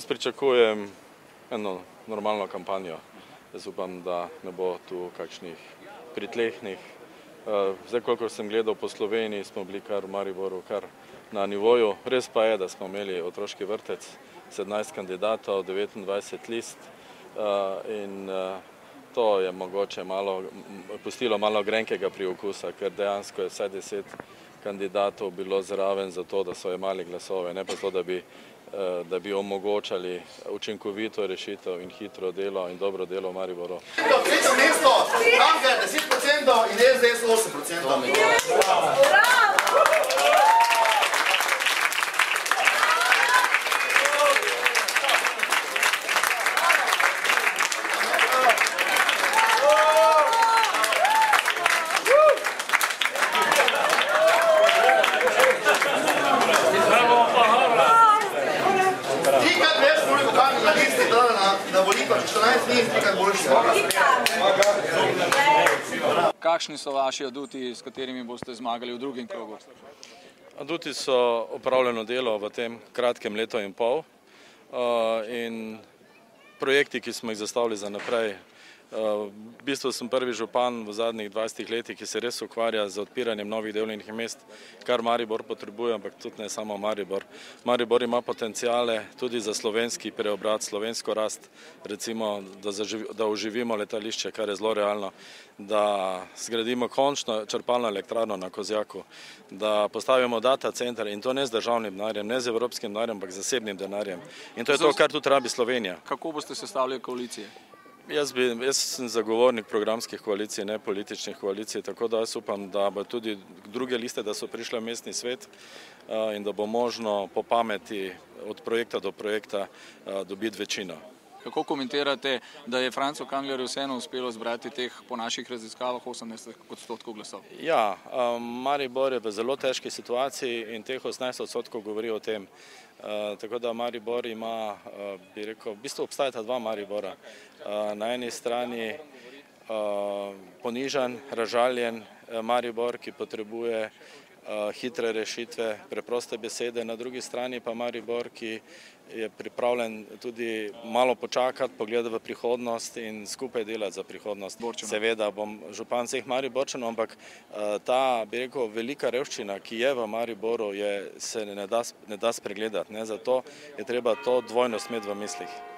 pričakujem eno normalno kampanjo. Jaz upam, da ne bo tu kakšnih pritlehnih. Zdaj, kolikor sem gledal po Sloveniji, smo bili kar v Mariboru kar na nivoju. Res pa je, da smo imeli otroški vrtec, 17 kandidatov, 29 list in to je mogoče pustilo malo grenkega priokusa, ker dejansko je vsaj 10 kandidatov bilo zraven za to, da so jemali glasove, ne pa to, da bi omogočali učinkovito rešitev in hitro delo in dobro delo v Mariboru. Tretje mesto, Kangler 10% in SDS 8%. Kakšni so vaši aduti, s katerimi boste zmagali v drugem krogu? Aduti so opravljeno delo v tem kratkem letu in pol in projekti, ki smo jih zastavili za naprej. V bistvu sem prvi župan v zadnjih 20 letih, ki se res ukvarja z odpiranjem novih delovnih mest, kar Maribor potrebuje, ampak tudi ne samo Maribor. Maribor ima potencijale tudi za slovenski preobrat, slovensko rast, recimo, da oživimo letališče, kar je zelo realno, da zgradimo končno črpalno elektrarno na Kozjaku, da postavimo data center in to ne z državnim denarjem, ne z evropskim denarjem, ampak z zasebnim denarjem. In to je to, kar tudi rabi Slovenija. Kako boste sestavljali koalicije? Jaz sem zagovornik programskih koalicij, ne političnih koalicij, tako da jaz upam, da bo tudi druge liste, da so prišle v mestni svet in da bo možno po pameti od projekta do projekta dobiti večino. Kako komentirate, da je Francu Kanglerju vseeno uspelo zbrati teh po naših raziskavah 18% glasov? Ja, Maribor je v zelo težki situaciji in teh 18% govori o tem. Tako da Maribor ima, bi rekel, v bistvu obstajata dva Maribora. Na eni strani ponižan, razžaljen Maribor, ki potrebuje hitre rešitve, preproste besede, na drugi strani pa Maribor, ki je pripravljen tudi malo počakati, pogledati v prihodnost in skupaj delati za prihodnost. Seveda bom župan vseh Mariborčanov, ampak ta, bi rekel, velika revščina, ki je v Mariboru, se ne da spregledati. Zato je treba to dvojnost imeti v mislih.